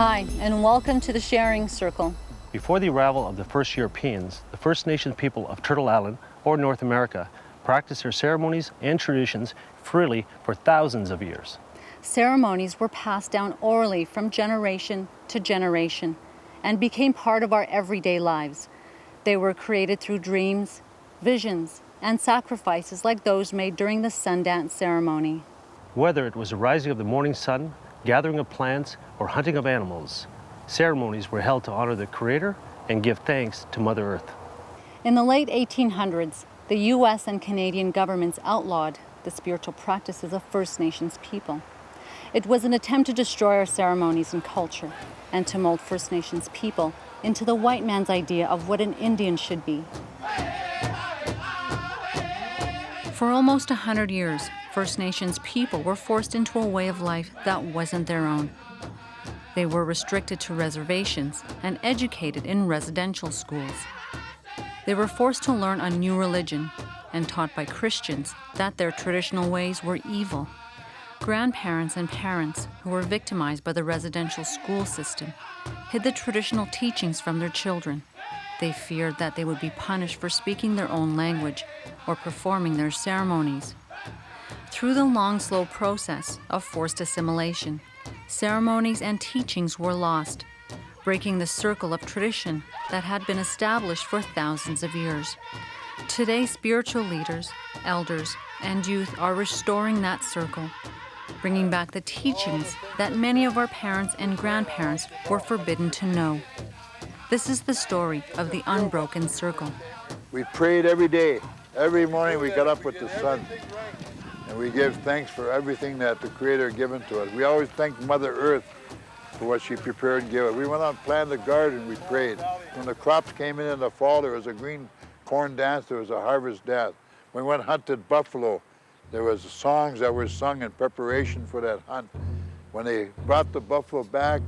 Hi, and welcome to the Sharing Circle. Before the arrival of the first Europeans, the First Nations people of Turtle Island, or North America, practiced their ceremonies and traditions freely for thousands of years. Ceremonies were passed down orally from generation to generation and became part of our everyday lives. They were created through dreams, visions, and sacrifices like those made during the Sundance Ceremony. Whether it was the rising of the morning sun, gathering of plants, or hunting of animals, ceremonies were held to honor the Creator and give thanks to Mother Earth. In the late 1800s, the U.S. and Canadian governments outlawed the spiritual practices of First Nations people. It was an attempt to destroy our ceremonies and culture and to mold First Nations people into the white man's idea of what an Indian should be. For almost 100 years, First Nations people were forced into a way of life that wasn't their own. They were restricted to reservations and educated in residential schools. They were forced to learn a new religion and taught by Christians that their traditional ways were evil. Grandparents and parents who were victimized by the residential school system hid the traditional teachings from their children. They feared that they would be punished for speaking their own language or performing their ceremonies. Through the long, slow process of forced assimilation, ceremonies and teachings were lost, breaking the circle of tradition that had been established for thousands of years. Today, spiritual leaders, elders, and youth are restoring that circle, bringing back the teachings that many of our parents and grandparents were forbidden to know. This is the story of the unbroken circle. We prayed every day. Every morning we got up with the sun. And we give thanks for everything that the Creator had given to us. We always thank Mother Earth for what she prepared and gave us. We went out and planted the garden, we prayed. When the crops came in the fall, there was a green corn dance, there was a harvest dance. When we went hunted buffalo, there was songs that were sung in preparation for that hunt. When they brought the buffalo back,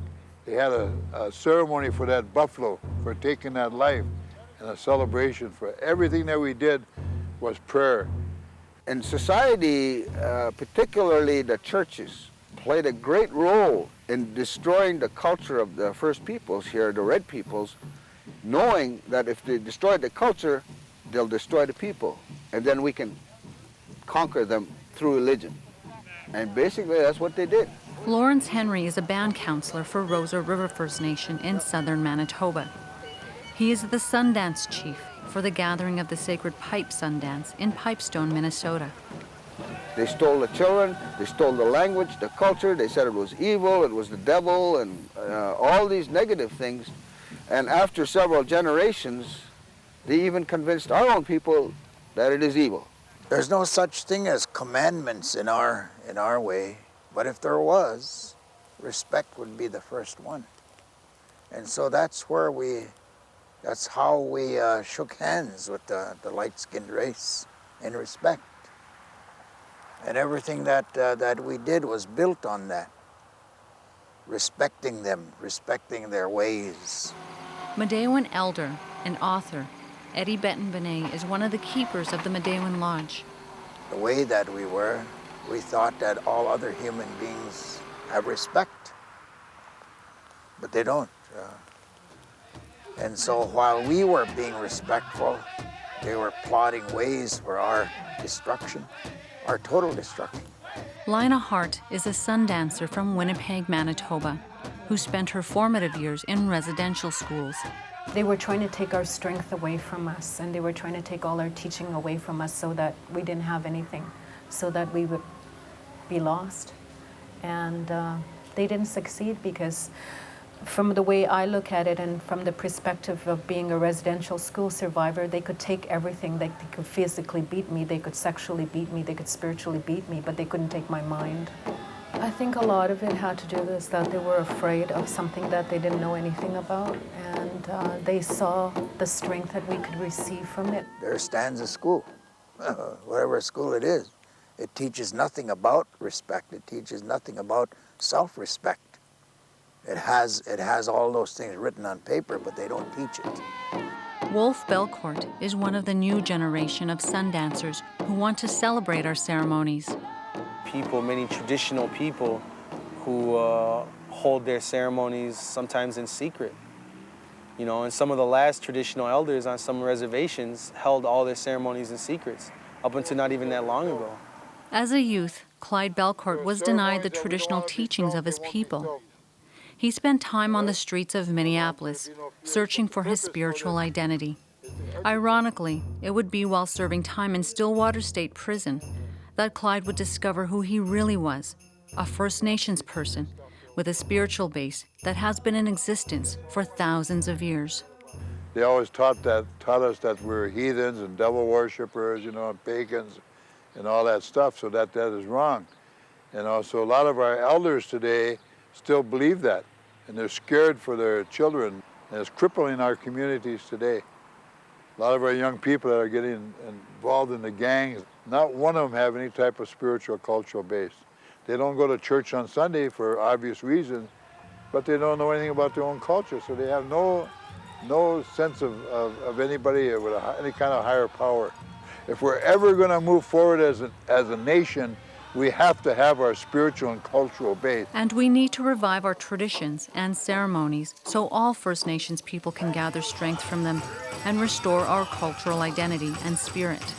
they had a ceremony for that buffalo, for taking that life, and a celebration for everything that we did was prayer. In society, particularly the churches, played a great role in destroying the culture of the first peoples here, the red peoples, knowing that if they destroy the culture, they'll destroy the people, and then we can conquer them through religion. And basically, that's what they did. Lawrence Henry is a band counselor for Rosa River First Nation in southern Manitoba. He is the Sundance chief for the gathering of the sacred Pipe Sundance in Pipestone, Minnesota. They stole the children, they stole the language, the culture, they said it was evil, it was the devil, and all these negative things. And after several generations, they even convinced our own people that it is evil. There's no such thing as commandments in our way, but if there was, respect would be the first one. And so that's how we shook hands with the light-skinned race, in respect. And everything that we did was built on that, respecting them, respecting their ways. Medewan elder and author Eddie Benton BANAI is one of the keepers of the Medewan Lodge. The way that we were, we thought that all other human beings have respect, but they don't. And so while we were being respectful, they were plotting ways for our destruction, our total destruction. LYNA HART is a Sundancer from Winnipeg, Manitoba, who spent her formative years in residential schools. They were trying to take our strength away from us, and they were trying to take all our teaching away from us so that we didn't have anything, so that we would be lost. And they didn't succeed because from the way I look at it and from the perspective of being a residential school survivor, they could take everything. They could physically beat me, they could sexually beat me, they could spiritually beat me, but they couldn't take my mind. I think a lot of it had to do with that they were afraid of something that they didn't know anything about, and they saw the strength that we could receive from it. There stands a school, whatever school it is. It teaches nothing about respect. It teaches nothing about self-respect. It has all those things written on paper, but they don't teach it. Wolf BELLECOURT is one of the new generation of Sundancers who want to celebrate our ceremonies. Many traditional people who hold their ceremonies sometimes in secret. You know, and some of the last traditional elders on some reservations held all their ceremonies in secrets, up until not even that long ago. As a youth, Clyde Bellecourt was denied the traditional teachings of his people. He spent time on the streets of Minneapolis, searching for his spiritual identity. Ironically, it would be while serving time in Stillwater State Prison that Clyde would discover who he really was, a First Nations person with a spiritual base that has been in existence for thousands of years. They always taught us that we're heathens and devil worshippers, you know, and pagans and all that stuff, so that is wrong. And also a lot of our elders today still believe that, and they're scared for their children, and it's crippling our communities today. A lot of our young people that are getting involved in the gangs, not one of them have any type of spiritual cultural base. They don't go to church on Sunday for obvious reasons, but they don't know anything about their own culture, so they have no sense of anybody with any kind of higher power. If we're ever going to move forward as a nation, we have to have our spiritual and cultural base. And we need to revive our traditions and ceremonies so all First Nations people can gather strength from them and restore our cultural identity and spirit.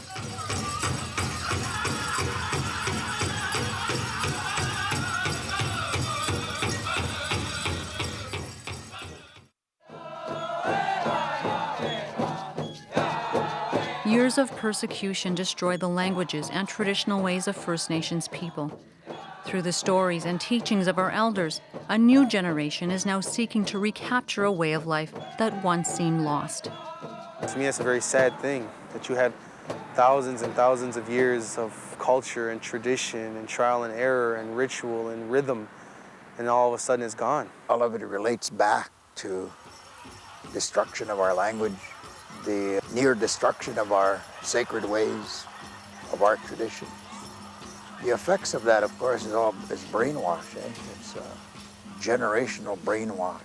Years of persecution destroyed the languages and traditional ways of First Nations people. Through the stories and teachings of our elders, a new generation is now seeking to recapture a way of life that once seemed lost. To me, it's a very sad thing that you had thousands and thousands of years of culture and tradition and trial and error and ritual and rhythm, and all of a sudden it's gone. All of it relates back to destruction of our language, the near destruction of our sacred ways, of our traditions. The effects of that, of course, is brainwash. It's generational brainwash.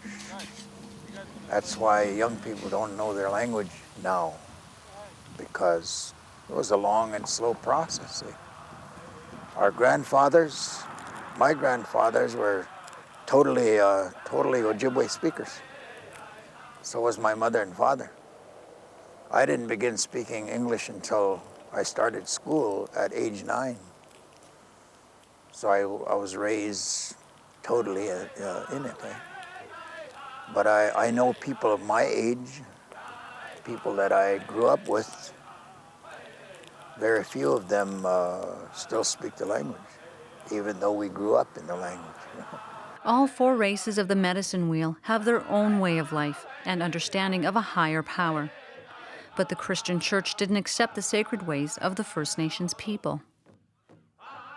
That's why young people don't know their language now, because it was a long and slow process. Our grandfathers, my grandfathers, were totally Ojibwe speakers. So was my mother and father. I didn't begin speaking English until I started school at age 9. So I was raised totally in it. But I know people of my age, people that I grew up with, very few of them still speak the language, even though we grew up in the language. All 4 races of the medicine wheel have their own way of life and understanding of a higher power. But the Christian Church didn't accept the sacred ways of the First Nations people.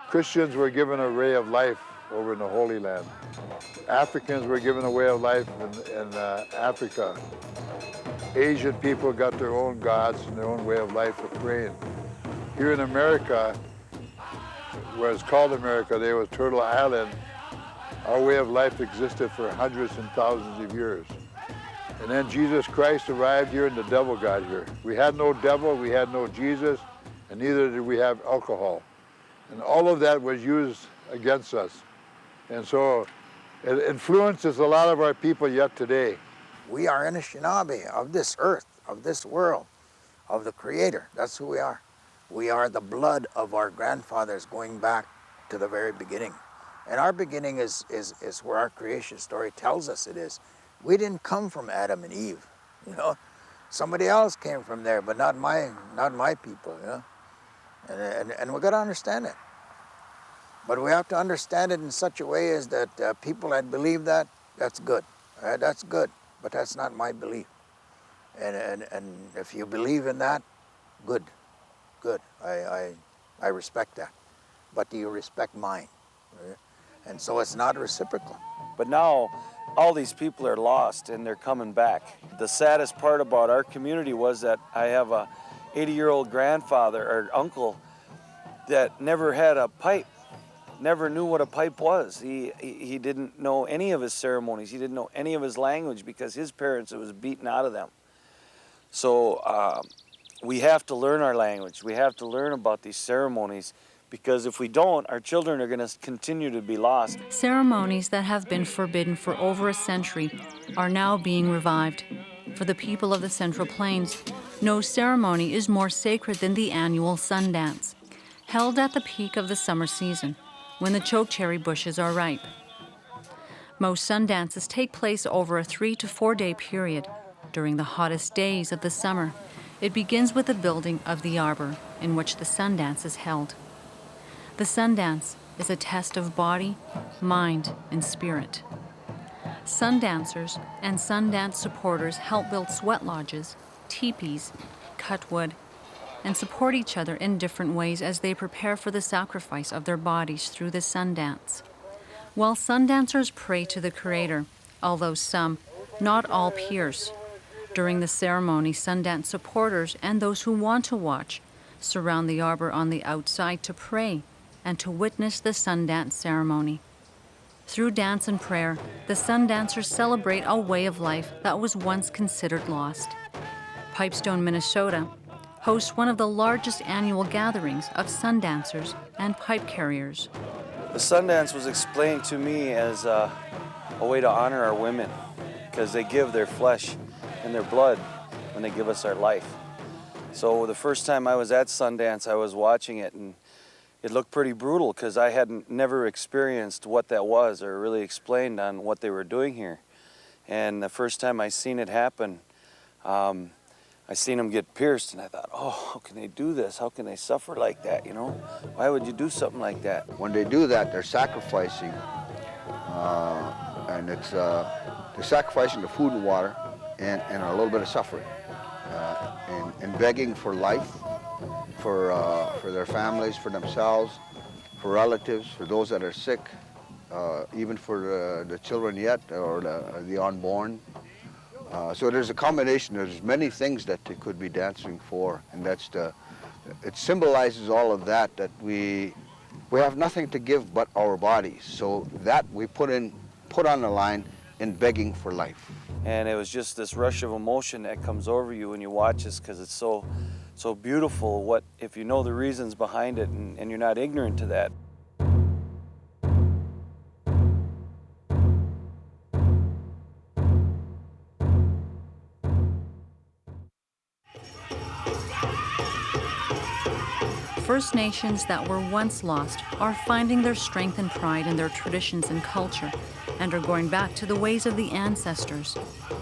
Christians were given a way of life over in the Holy Land. Africans were given a way of life in Africa. Asian people got their own gods and their own way of life of praying. Here in America, where it's called America, there was Turtle Island, our way of life existed for hundreds and thousands of years. And then Jesus Christ arrived here and the devil got here. We had no devil, we had no Jesus, and neither did we have alcohol. And all of that was used against us. And so it influences a lot of our people yet today. We are Anishinaabe of this earth, of this world, of the Creator. That's who we are. We are the blood of our grandfathers going back to the very beginning. And our beginning is where our creation story tells us it is. We didn't come from Adam and Eve, you know. Somebody else came from there, but not my people, you know. And we got to understand it. But we have to understand it in such a way as that people that believe that, that's good. That's good, but that's not my belief. And if you believe in that, good. I respect that. But do you respect mine? And so it's not reciprocal. But now, all these people are lost and they're coming back. The saddest part about our community was that I have a 80-year-old grandfather or uncle that never had a pipe, never knew what a pipe was. He didn't know any of his ceremonies. He didn't know any of his language because his parents, it was beaten out of them. So we have to learn our language. We have to learn about these ceremonies because if we don't, our children are going to continue to be lost. Ceremonies that have been forbidden for over a century are now being revived. For the people of the Central Plains, no ceremony is more sacred than the annual Sundance, held at the peak of the summer season, when the chokecherry bushes are ripe. Most Sundances take place over a 3 to 4 day period. During the hottest days of the summer, it begins with the building of the arbor in which the Sundance is held. The Sundance is a test of body, mind, and spirit. Sundancers and Sundance supporters help build sweat lodges, teepees, cut wood, and support each other in different ways as they prepare for the sacrifice of their bodies through the Sundance. While Sundancers pray to the Creator, although some, not all, pierce. During the ceremony, Sundance supporters and those who want to watch surround the arbor on the outside to pray and to witness the Sundance ceremony. Through dance and prayer, the Sundancers celebrate a way of life that was once considered lost. Pipestone, Minnesota, hosts one of the largest annual gatherings of Sundancers and pipe carriers. The Sundance was explained to me as a way to honor our women, because they give their flesh and their blood when they give us our life. So the first time I was at Sundance, I was watching it, and it looked pretty brutal because I hadn't never experienced what that was or really explained on what they were doing here. And the first time I seen it happen, I seen them get pierced, and I thought, oh, how can they do this? How can they suffer like that, you know? Why would you do something like that? When they do that, they're sacrificing, and it's they're sacrificing the food and water and a little bit of suffering, and begging for life, for their families, for themselves, for relatives, for those that are sick, even for the children yet or the unborn. So there's a combination. There's many things that they could be dancing for, and it symbolizes all of that we have nothing to give but our bodies. So that we put on the line in begging for life. And it was just this rush of emotion that comes over you when you watch this, because it's so beautiful. What if you know the reasons behind it and you're not ignorant to that? First Nations that were once lost are finding their strength and pride in their traditions and culture and are going back to the ways of the ancestors.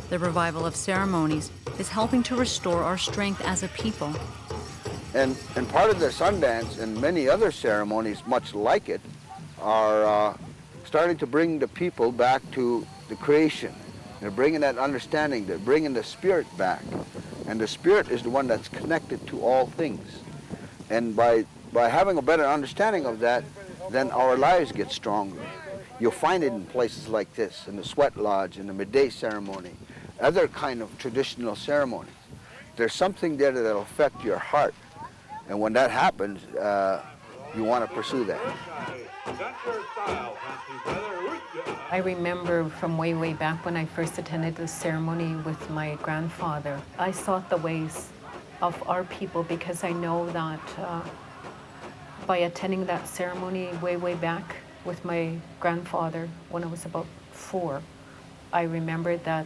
The revival of ceremonies is helping to restore our strength as a people. And part of the Sundance and many other ceremonies much like it are starting to bring the people back to the creation. They're bringing that understanding, they're bringing the spirit back. And the spirit is the one that's connected to all things. And by having a better understanding of that, then our lives get stronger. You'll find it in places like this, in the sweat lodge, in the midday ceremony, other kind of traditional ceremonies. There's something there that'll affect your heart. And when that happens, you want to pursue that. I remember from way back when I first attended the ceremony with my grandfather, I sought the ways of our people, because I know that by attending that ceremony way back with my grandfather when I was about 4, I remembered that,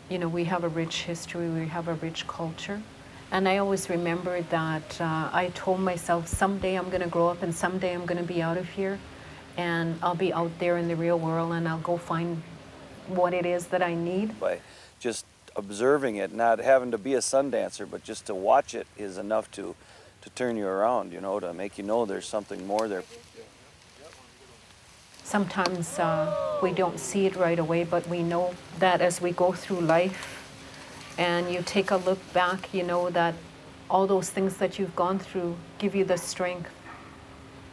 you know, we have a rich history, we have a rich culture. And I always remembered that I told myself, someday I'm gonna grow up and someday I'm gonna be out of here and I'll be out there in the real world and I'll go find what it is that I need. By just observing it, not having to be a Sundancer, but just to watch it is enough to turn you around, you know, to make you know there's something more there. Sometimes we don't see it right away, but we know that as we go through life and you take a look back, you know that all those things that you've gone through give you the strength,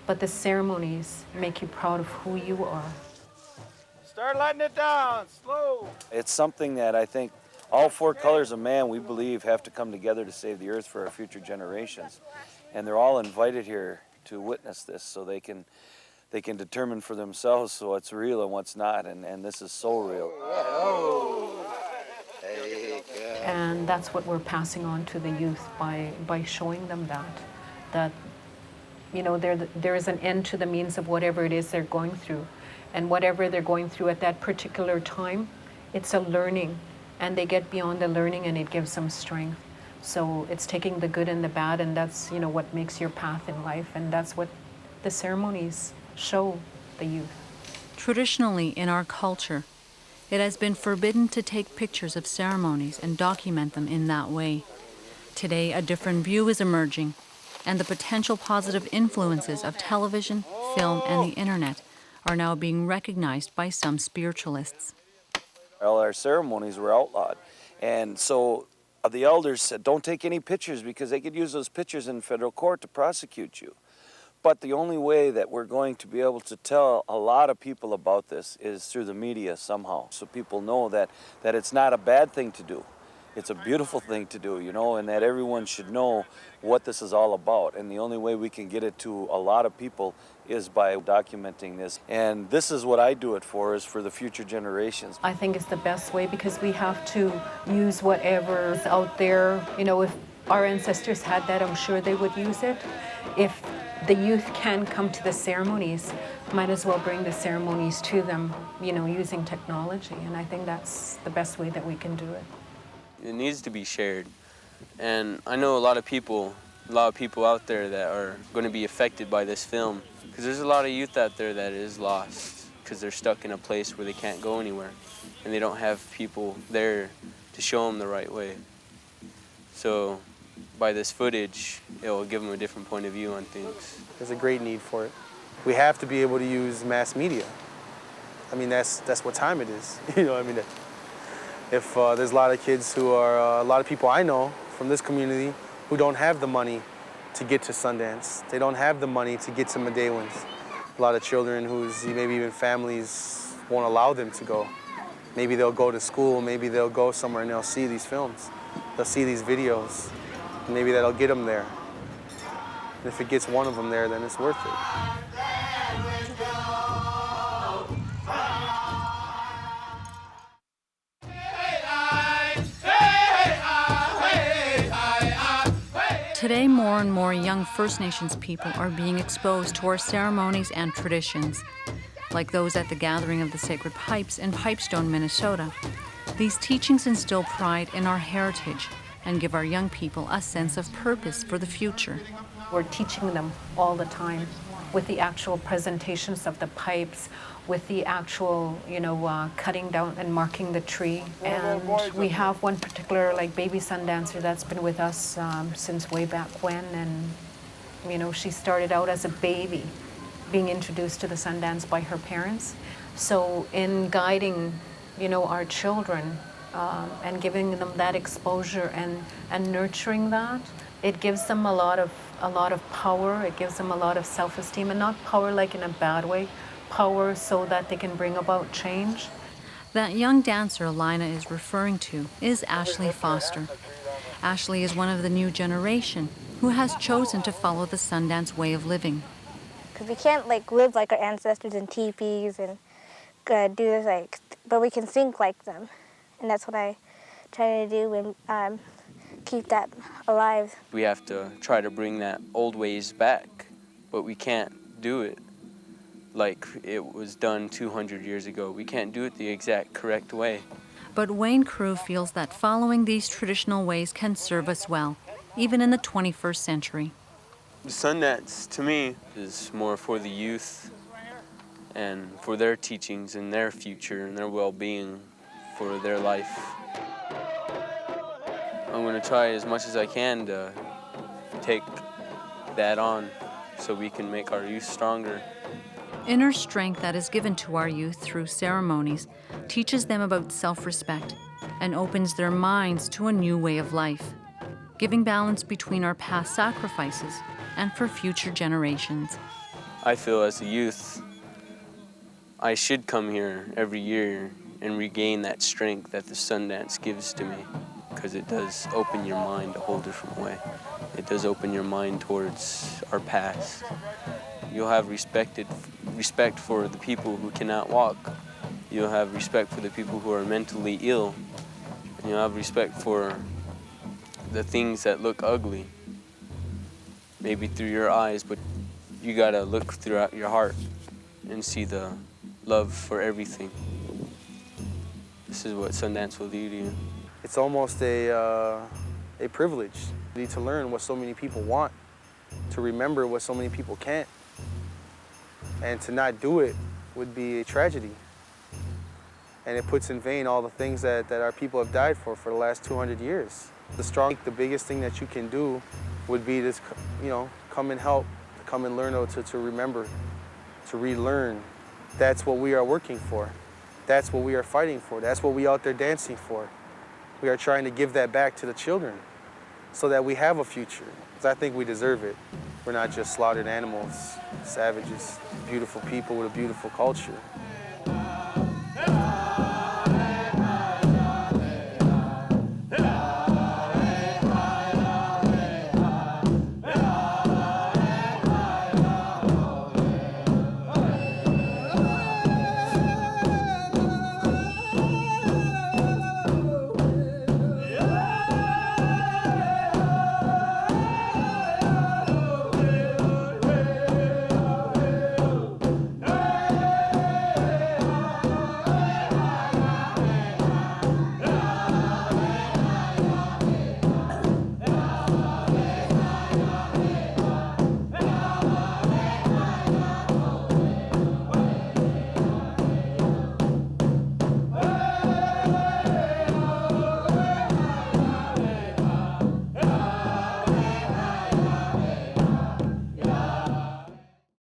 but the ceremonies make you proud of who you are. Start letting it down, slow. It's something that I think all 4 colors of man, we believe, have to come together to save the earth for our future generations. And they're all invited here to witness this so they can determine for themselves what's real and what's not, and this is so real. And that's what we're passing on to the youth by showing them that you know, there is an end to the means of whatever it is they're going through. And whatever they're going through at that particular time, it's a learning. And they get beyond the learning and it gives them strength. So it's taking the good and the bad, and that's, you know, what makes your path in life. And that's what the ceremonies show the youth. Traditionally, in our culture, it has been forbidden to take pictures of ceremonies and document them in that way. Today, a different view is emerging, and the potential positive influences of television, film, and the internet are now being recognized by some spiritualists. All our ceremonies were outlawed. And so the elders said, don't take any pictures because they could use those pictures in federal court to prosecute you. But the only way that we're going to be able to tell a lot of people about this is through the media somehow. So people know that it's not a bad thing to do. It's a beautiful thing to do, you know, and that everyone should know what this is all about. And the only way we can get it to a lot of people is by documenting this. And this is what I do it for, is for the future generations. I think it's the best way because we have to use whatever's out there. You know, if our ancestors had that, I'm sure they would use it. If the youth can come to the ceremonies, might as well bring the ceremonies to them, you know, using technology. And I think that's the best way that we can do it. It needs to be shared. And I know a lot of people out there that are going to be affected by this film, because there's a lot of youth out there that is lost because they're stuck in a place where they can't go anywhere and they don't have people there to show them the right way. So by this footage, it will give them a different point of view on things. There's a great need for it. We have to be able to use mass media. I mean, that's what time it is. You know, I mean, if there's a lot of kids who are, a lot of people I know from this community who don't have the money to get to Sundance. They don't have the money to get to Medellins. A lot of children whose maybe even families won't allow them to go. Maybe they'll go to school, maybe they'll go somewhere and they'll see these films. They'll see these videos. And maybe that'll get them there. And if it gets one of them there, then it's worth it. Today, more and more young First Nations people are being exposed to our ceremonies and traditions, like those at the Gathering of the Sacred Pipes in Pipestone, Minnesota. These teachings instill pride in our heritage and give our young people a sense of purpose for the future. We're teaching them all the time with the actual presentations of the pipes, with the actual, you know, cutting down and marking the tree. And we have one particular, like, baby Sundancer that's been with us since way back when. And, you know, she started out as a baby being introduced to the Sundance by her parents. So in guiding, you know, our children and giving them that exposure and nurturing that, it gives them a lot of power. It gives them a lot of self-esteem, and not power like in a bad way, power so that they can bring about change. That young dancer LYNA is referring to is ASHLEIGH Foster. ASHLEIGH is one of the new generation who has chosen to follow the Sundance way of living. Because we can't live like our ancestors in teepees and do this but we can think like them, and that's what I try to do and keep that alive. We have to try to bring that old ways back, but we can't do it like it was done 200 years ago. We can't do it the exact correct way. But Wayne CRUE feels that following these traditional ways can serve us well, even in the 21st century. The Sundance, to me, is more for the youth and for their teachings and their future and their well-being for their life. I'm going to try as much as I can to take that on so we can make our youth stronger. Inner strength that is given to our youth through ceremonies teaches them about self-respect and opens their minds to a new way of life, giving balance between our past sacrifices and for future generations. I feel as a youth, I should come here every year and regain that strength that the Sundance gives to me, because it does open your mind a whole different way. It does open your mind towards our past. You'll have respect for the people who cannot walk. You'll have respect for the people who are mentally ill. And you'll have respect for the things that look ugly, maybe through your eyes, but you gotta look throughout your heart and see the love for everything. This is what Sundance will do to you. It's almost a privilege. You need to learn what so many people want, to remember what so many people can't. And to not do it would be a tragedy. And it puts in vain all the things that our people have died for the last 200 years. The biggest thing that you can do would be to, come and help, to come and learn, to remember, to relearn. That's what we are working for. That's what we are fighting for. That's what we out there dancing for. We are trying to give that back to the children so that we have a future. Because I think we deserve it. We're not just slaughtered animals, savages, beautiful people with a beautiful culture.